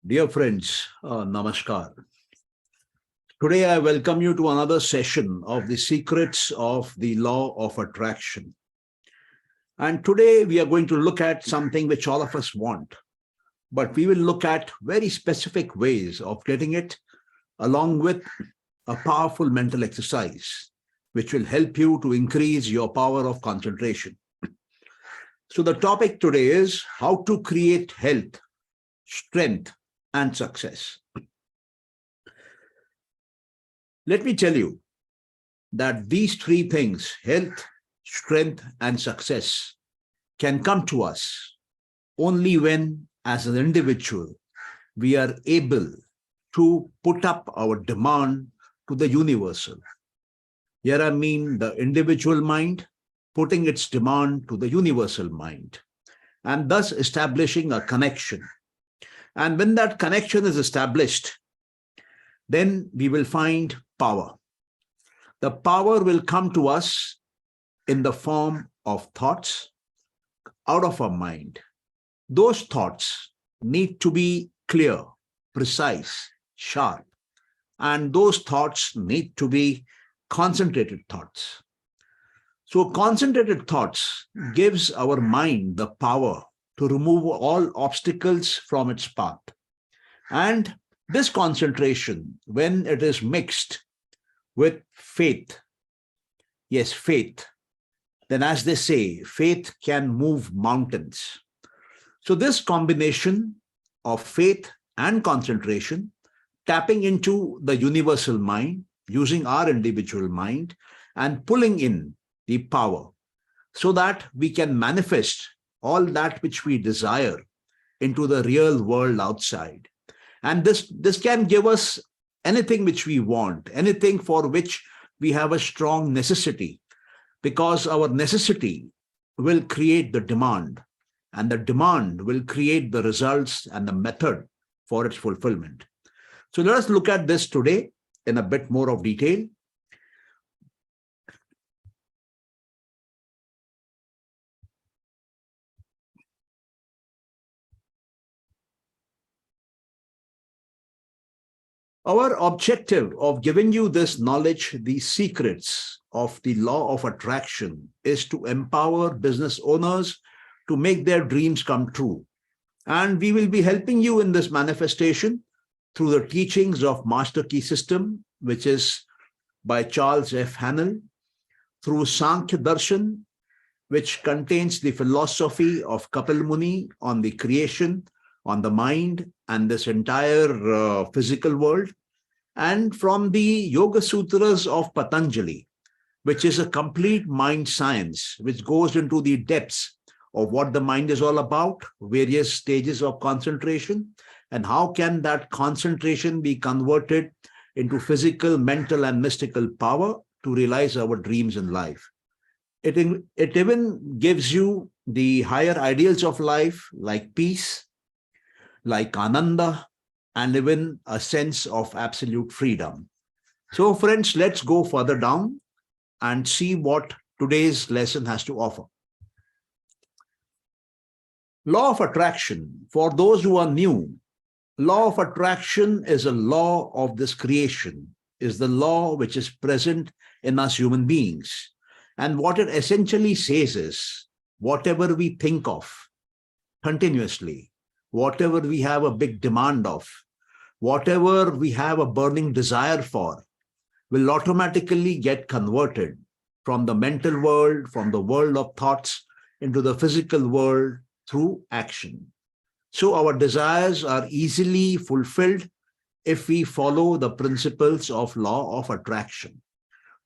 Dear friends, Namaskar. Today I welcome you to another session of the secrets of the law of attraction. And today we are going to look at something which all of us want, but we will look at very specific ways of getting it along with a powerful mental exercise, which will help you to increase your power of concentration. So the topic today is how to create health, strength, and success. Let me tell you that these three things, health, strength, and success, can come to us only when, as an individual, we are able to put up our demand to the universal. Here I mean the individual mind putting its demand to the universal mind, and thus establishing a connection. And when that connection is established, then we will find power. The power will come to us in the form of thoughts out of our mind. Those thoughts need to be clear, precise, sharp, and those thoughts need to be concentrated thoughts. So concentrated thoughts gives our mind the power to remove all obstacles from its path. And this concentration, when it is mixed with faith, yes, faith, then as they say, faith can move mountains. So this combination of faith and concentration, tapping into the universal mind, using our individual mind, and pulling in the power so that we can manifest all that which we desire into the real world outside. And this can give us anything which we want, anything for which we have a strong necessity, because our necessity will create the demand, and the demand will create the results and the method for its fulfillment. So let us look at this today in a bit more of detail. Our objective of giving you this knowledge, these secrets of the law of attraction, is to empower business owners to make their dreams come true. And we will be helping you in this manifestation through the teachings of Master Key System, which is by Charles F. Hannell, through Sankhya Darshan, which contains the philosophy of Kapil Muni on the creation, on the mind, and this entire physical world, and from the Yoga Sutras of Patanjali, which is a complete mind science, which goes into the depths of what the mind is all about, various stages of concentration, and how can that concentration be converted into physical, mental, and mystical power to realize our dreams in life. It even gives you the higher ideals of life, like peace, like ananda, and even a sense of absolute freedom. So friends, let's go further down and see what today's lesson has to offer. Law of attraction, for those who are new, law of attraction is a law of this creation, is the law which is present in us human beings. And what it essentially says is, whatever we think of continuously, whatever we have a big demand of, whatever we have a burning desire for, will automatically get converted from the mental world, from the world of thoughts, into the physical world through action. So our desires are easily fulfilled if we follow the principles of law of attraction.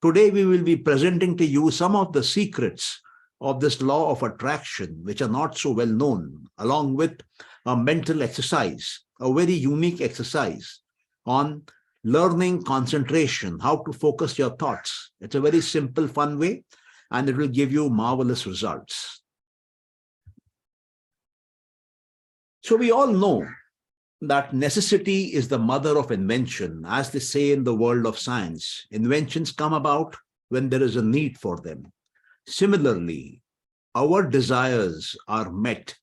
Today we will be presenting to you some of the secrets of this law of attraction, which are not so well known, along with a mental exercise, a very unique exercise on learning concentration, how to focus your thoughts. It's a very simple, fun way, and it will give you marvelous results. So we all know that necessity is the mother of invention. As they say in the world of science, inventions come about when there is a need for them. Similarly, our desires are met,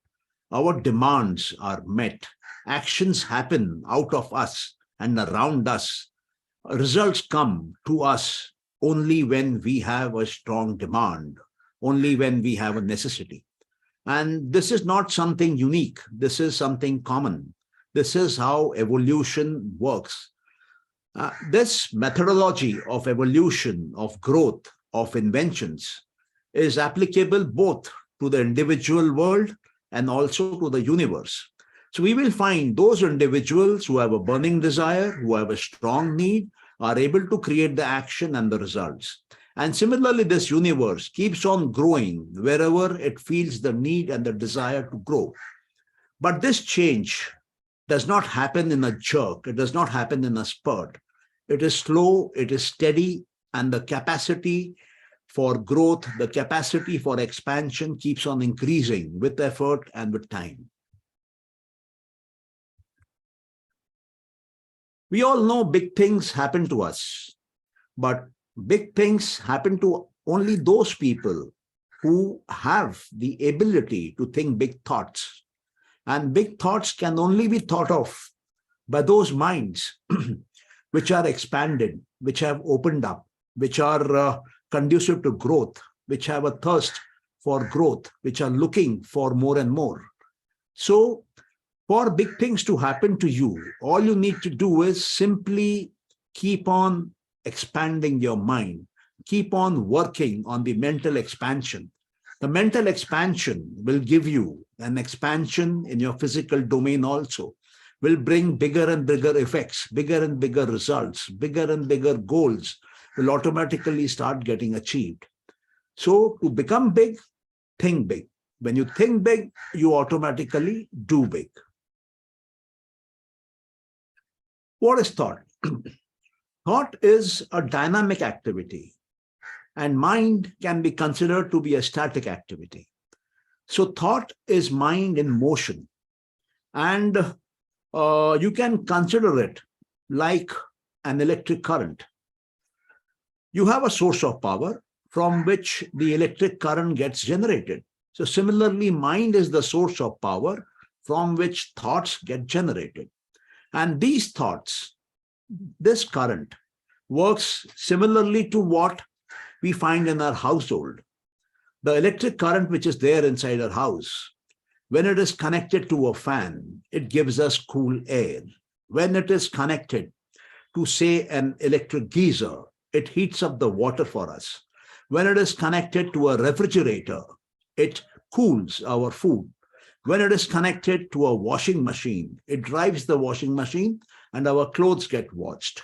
our demands are met actions happen out of us and around us. Results come to us only when we have a strong demand, only when we have a necessity. And this is not something unique. This is something common. This is how evolution works. This methodology of evolution, of growth, of inventions is applicable both to the individual world and also to the universe. So we will find those individuals who have a burning desire, who have a strong need, are able to create the action and the results. And similarly, this universe keeps on growing wherever it feels the need and the desire to grow. But this change does not happen in a jerk. It does not happen in a spurt. It is slow, it is steady, and the capacity for growth, the capacity for expansion keeps on increasing with effort and with time. We all know big things happen to us, but big things happen to only those people who have the ability to think big thoughts. And big thoughts can only be thought of by those minds which are expanded, which have opened up, which are conducive to growth, which have a thirst for growth, which are looking for more and more. So for big things to happen to you, all you need to do is simply keep on expanding your mind, keep on working on the mental expansion. The mental expansion will give you an expansion in your physical domain also, will bring bigger and bigger effects, bigger and bigger results, bigger and bigger goals will automatically start getting achieved. So to become big, think big. When you think big, you automatically do big. What is thought? Thought is a dynamic activity, and mind can be considered to be a static activity. So thought is mind in motion, and you can consider it like an electric current. You have a source of power from which the electric current gets generated. So similarly, mind is the source of power from which thoughts get generated. And these thoughts, this current, works similarly to what we find in our household. The electric current which is there inside our house, when it is connected to a fan, it gives us cool air. When it is connected to, say, an electric geyser, it heats up the water for us. When it is connected to a refrigerator, it cools our food. When it is connected to a washing machine, it drives the washing machine and our clothes get washed.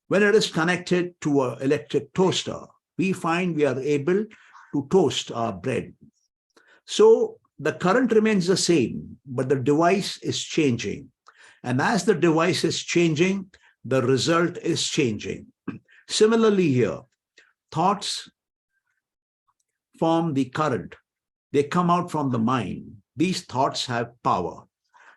When it is connected to an electric toaster, we find we are able to toast our bread. So the current remains the same, but the device is changing. And as the device is changing, the result is changing. Similarly here, thoughts form the current. They come out from the mind. These thoughts have power.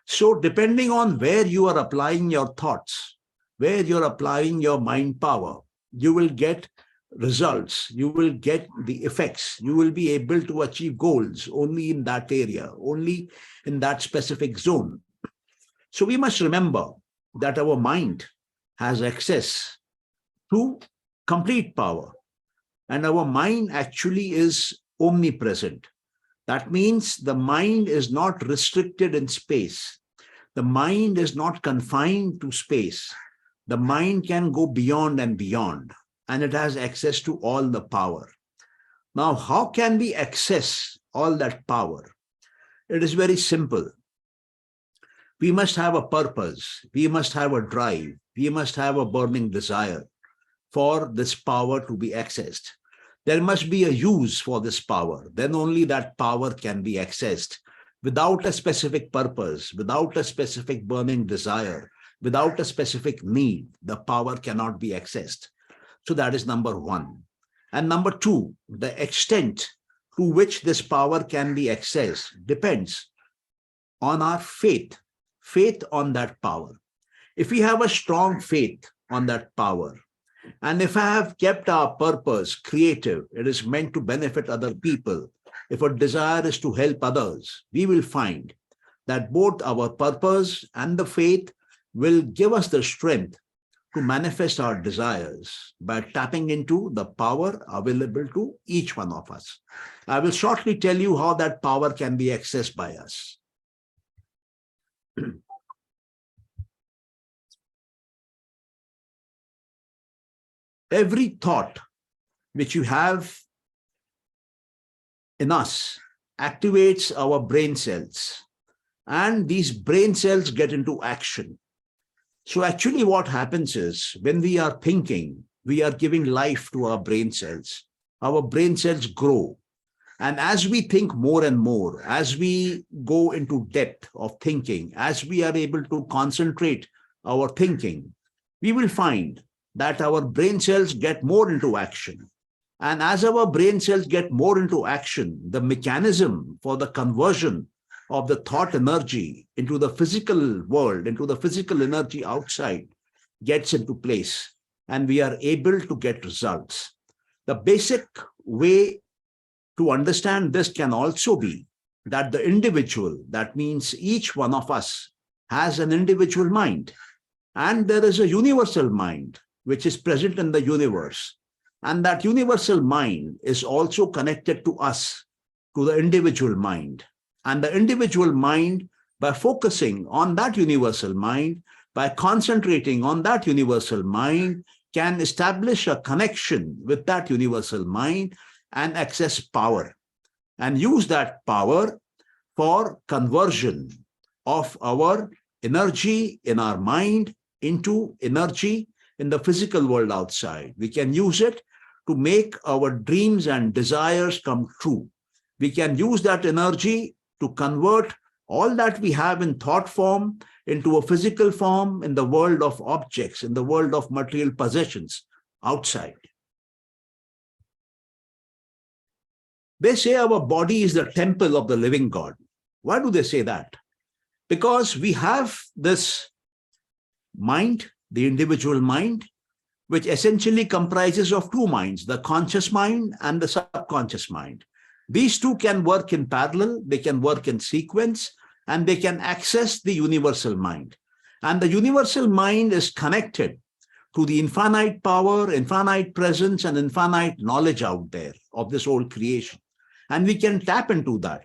So depending on where you are applying your thoughts, where you're applying your mind power, you will get results, you will get the effects, you will be able to achieve goals only in that area, only in that specific zone. So we must remember that our mind has access to complete power, and our mind actually is omnipresent. That means the mind is not restricted in space. The mind is not confined to space. The mind can go beyond and beyond, and it has access to all the power. Now, how can we access all that power? It is very simple. We must have a purpose. We must have a drive. We must have a burning desire for this power to be accessed. There must be a use for this power. Then only that power can be accessed. Without a specific purpose, without a specific burning desire, without a specific need, the power cannot be accessed. So that is number one. And number two, the extent to which this power can be accessed depends on our faith on that power. If we have a strong faith on that power, and if I have kept our purpose creative, it is meant to benefit other people. If our desire is to help others, we will find that both our purpose and the faith will give us the strength to manifest our desires by tapping into the power available to each one of us. I will shortly tell you how that power can be accessed by us. Every thought which you have in us activates our brain cells, and these brain cells get into action. So actually what happens is, when we are thinking, we are giving life to our brain cells. Our brain cells grow. And as we think more and more, as we go into depth of thinking, as we are able to concentrate our thinking, we will find that our brain cells get more into action. And as our brain cells get more into action, the mechanism for the conversion of the thought energy into the physical world, into the physical energy outside, gets into place, and we are able to get results. The basic way to understand this can also be that the individual, that means each one of us, has an individual mind, and there is a universal mind which is present in the universe. And that universal mind is also connected to us, to the individual mind. And the individual mind, by focusing on that universal mind, by concentrating on that universal mind, can establish a connection with that universal mind and access power, and use that power for conversion of our energy in our mind into energy in the physical world outside. We can use it to make our dreams and desires come true. We can use that energy to convert all that we have in thought form into a physical form in the world of objects, in the world of material possessions outside. They say our body is the temple of the living God. Why do they say that? Because we have this mind, the individual mind, which essentially comprises of two minds, the conscious mind and the subconscious mind. These two can work in parallel, they can work in sequence, and they can access the universal mind. And the universal mind is connected to the infinite power, infinite presence, and infinite knowledge out there of this whole creation. And we can tap into that,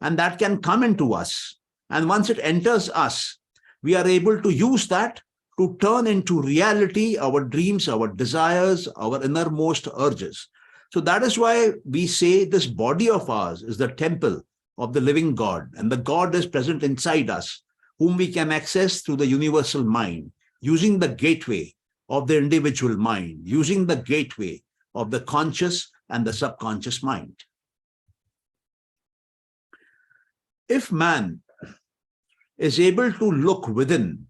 and that can come into us. And once it enters us, we are able to use that to turn into reality our dreams, our desires, our innermost urges. So that is why we say this body of ours is the temple of the living God, and the God is present inside us, whom we can access through the universal mind, using the gateway of the individual mind, using the gateway of the conscious and the subconscious mind. If man is able to look within,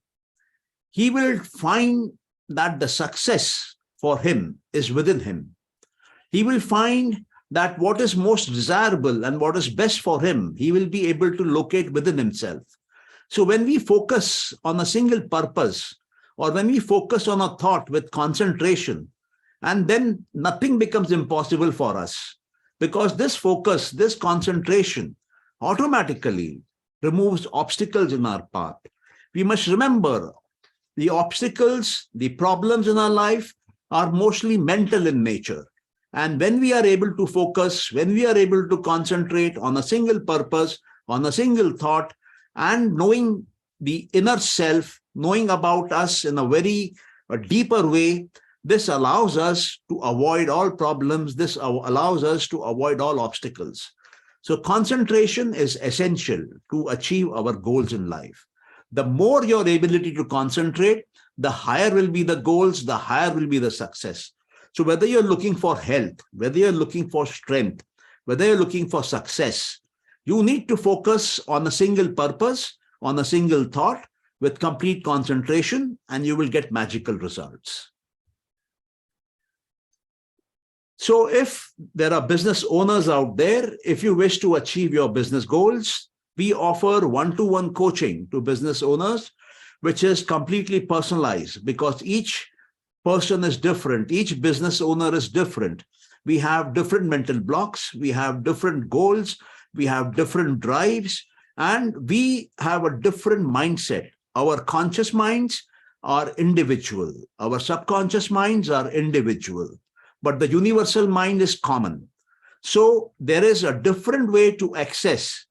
he will find that the success for him is within him. He will find that what is most desirable and what is best for him, he will be able to locate within himself. So when we focus on a single purpose, or when we focus on a thought with concentration, and then nothing becomes impossible for us, because this focus, this concentration automatically removes obstacles in our path. We must remember, the obstacles, the problems in our life are mostly mental in nature. And when we are able to focus, when we are able to concentrate on a single purpose, on a single thought, and knowing the inner self, knowing about us in a very deeper way, this allows us to avoid all problems. This allows us to avoid all obstacles. So concentration is essential to achieve our goals in life. The more your ability to concentrate, the higher will be the goals, the higher will be the success. So whether you're looking for health, whether you're looking for strength, whether you're looking for success, you need to focus on a single purpose, on a single thought with complete concentration, and you will get magical results. So if there are business owners out there, if you wish to achieve your business goals, we offer one-to-one coaching to business owners, which is completely personalized because each person is different. Each business owner is different. We have different mental blocks. We have different goals. We have different drives. And we have a different mindset. Our conscious minds are individual. Our subconscious minds are individual. But the universal mind is common. So there is a different way to access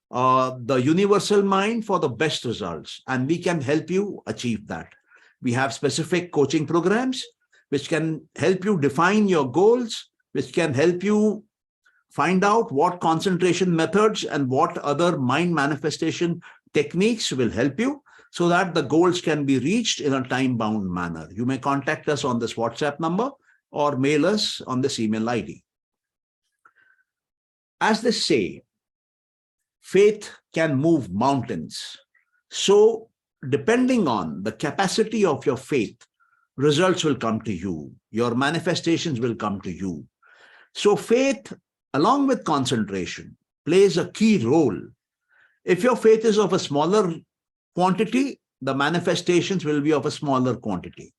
the universal mind for the best results. And we can help you achieve that. We have specific coaching programs which can help you define your goals, which can help you find out what concentration methods and what other mind manifestation techniques will help you so that the goals can be reached in a time-bound manner. You may contact us on this WhatsApp number or mail us on this email ID. As they say, faith can move mountains. So depending on the capacity of your faith, results will come to you. Your manifestations will come to you. So faith, along with concentration, plays a key role. If your faith is of a smaller quantity, the manifestations will be of a smaller quantity.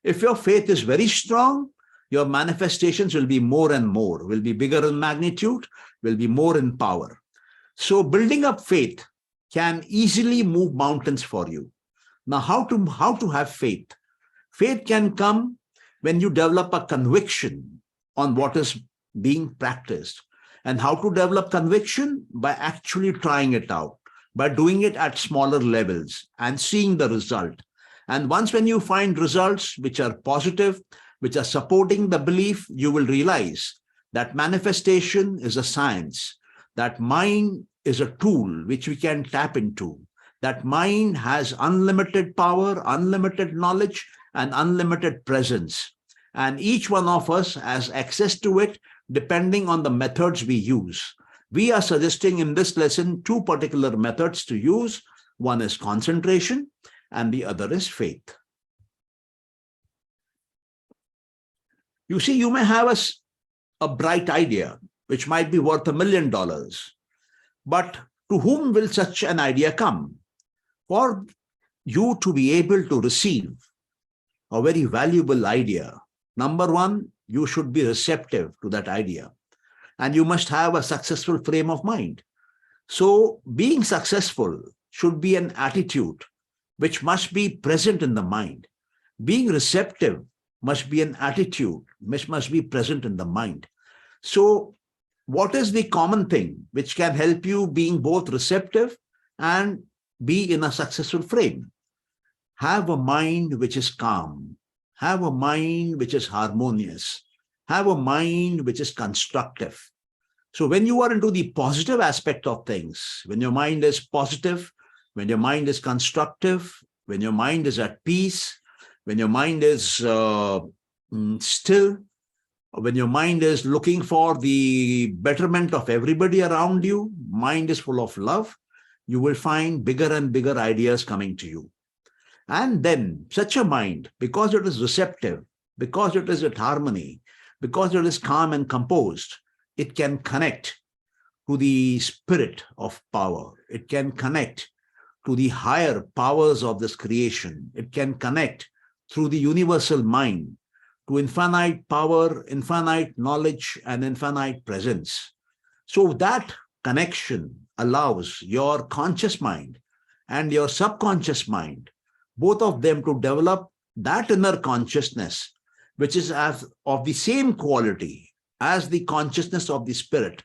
If your faith is very strong, your manifestations will be more and more, will be bigger in magnitude, will be more in power. So building up faith can easily move mountains for you. Now, how to have faith? Faith can come when you develop a conviction on what is being practiced. And how to develop conviction? By actually trying it out, by doing it at smaller levels and seeing the result. And once when you find results which are positive, which are supporting the belief, you will realize that manifestation is a science, that mind is a tool which we can tap into, that mind has unlimited power, unlimited knowledge, and unlimited presence. And each one of us has access to it depending on the methods we use. We are suggesting in this lesson 2 particular methods to use. One is concentration and the other is faith. You see, you may have a bright idea which might be worth $1 million, but to whom will such an idea come? For you to be able to receive a very valuable idea, number one, you should be receptive to that idea, and you must have a successful frame of mind. So being successful should be an attitude which must be present in the mind. Being receptive must be an attitude which must be present in the mind. So what is the common thing which can help you being both receptive and be in a successful frame? Have a mind which is calm. Have a mind which is harmonious. Have a mind which is constructive. So when you are into the positive aspect of things, when your mind is positive, when your mind is constructive, when your mind is at peace, when your mind is still, when your mind is looking for the betterment of everybody around you, mind is full of love, you will find bigger and bigger ideas coming to you. And then such a mind, because it is receptive, because it is at harmony, because it is calm and composed, it can connect to the spirit of power. It can connect to the higher powers of this creation. It can connect through the universal mind to infinite power, infinite knowledge, and infinite presence. So that connection allows your conscious mind and your subconscious mind, both of them, to develop that inner consciousness, which is of the same quality as the consciousness of the spirit.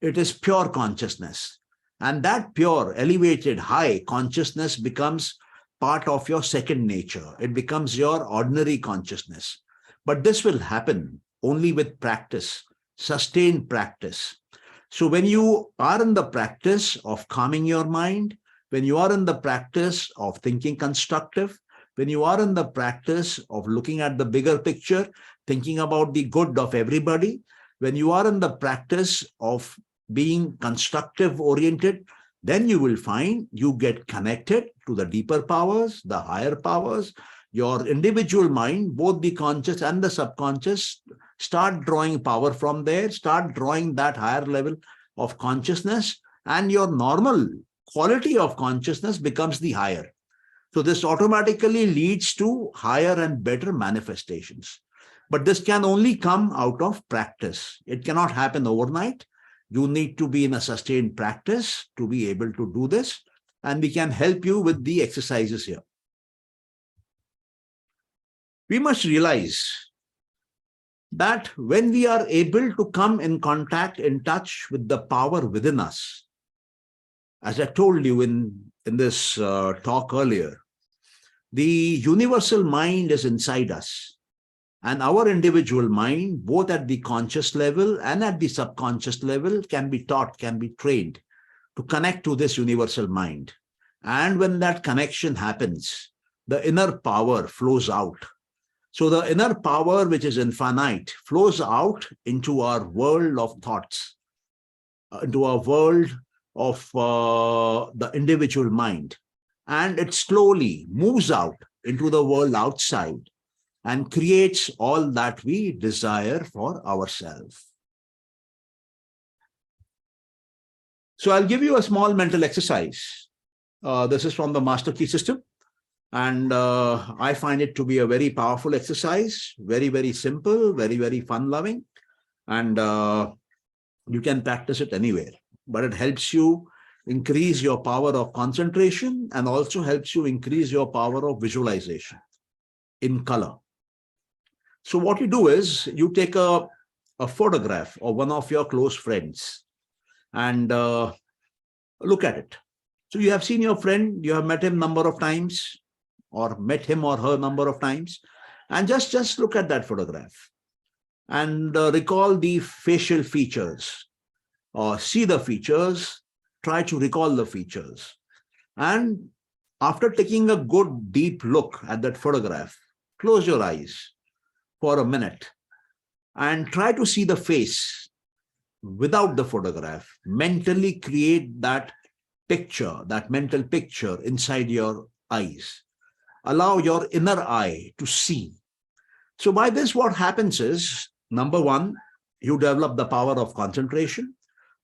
It is pure consciousness. And that pure, elevated, high consciousness becomes part of your second nature. It becomes your ordinary consciousness. But this will happen only with practice, sustained practice. So when you are in the practice of calming your mind, when you are in the practice of thinking constructive, when you are in the practice of looking at the bigger picture, thinking about the good of everybody, when you are in the practice of being constructive oriented, then you will find you get connected to the deeper powers, the higher powers. Your individual mind, both the conscious and the subconscious, start drawing power from there, start drawing that higher level of consciousness, and your normal quality of consciousness becomes the higher. So this automatically leads to higher and better manifestations. But this can only come out of practice. It cannot happen overnight. You need to be in a sustained practice to be able to do this, and we can help you with the exercises here. We must realize that when we are able to come in contact, in touch with the power within us, as I told you in this talk earlier, the universal mind is inside us, and our individual mind, both at the conscious level and at the subconscious level, can be taught, can be trained to connect to this universal mind. And when that connection happens, the inner power flows out. So the inner power, which is infinite, flows out into our world of thoughts, into our world of the individual mind. And it slowly moves out into the world outside and creates all that we desire for ourselves. So I'll give you a small mental exercise. This is from the Master Key System. And I find it to be a very powerful exercise, very, very simple, very, very fun-loving. And you can practice it anywhere. But it helps you increase your power of concentration and also helps you increase your power of visualization in color. So what you do is you take a photograph of one of your close friends and look at it. So you have seen your friend, you have met him a number of times, or met him or her number of times, and just look at that photograph and recall the facial features, or see the features, try to recall the features. And after taking a good deep look at that photograph, close your eyes for a minute and try to see the face without the photograph. Mentally create that picture, that mental picture inside your eyes. Allow your inner eye to see. So by this, what happens is, number one, you develop the power of concentration.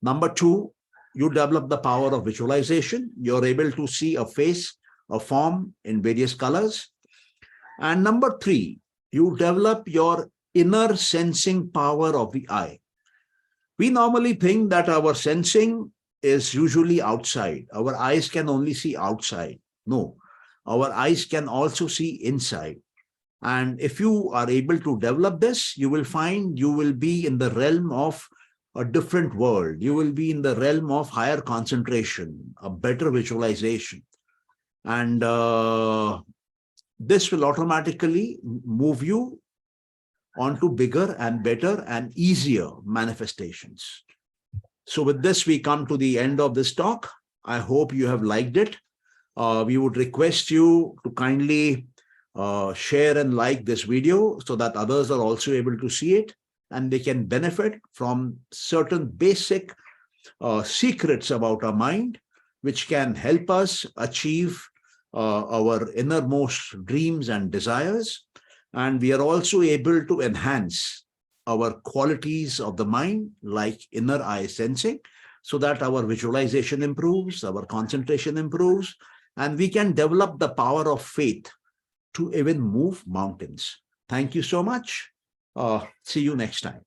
Number two, you develop the power of visualization. You're able to see a face, a form in various colors. And number three, you develop your inner sensing power of the eye. We normally think that our sensing is usually outside. Our eyes can only see outside. No. Our eyes can also see inside. And if you are able to develop this, you will find you will be in the realm of a different world. You will be in the realm of higher concentration, a better visualization. And this will automatically move you onto bigger and better and easier manifestations. So with this, we come to the end of this talk. I hope you have liked it. We would request you to kindly share and like this video so that others are also able to see it and they can benefit from certain basic secrets about our mind, which can help us achieve our innermost dreams and desires. And we are also able to enhance our qualities of the mind, like inner eye sensing, so that our visualization improves, our concentration improves, and we can develop the power of faith to even move mountains. Thank you so much. See you next time.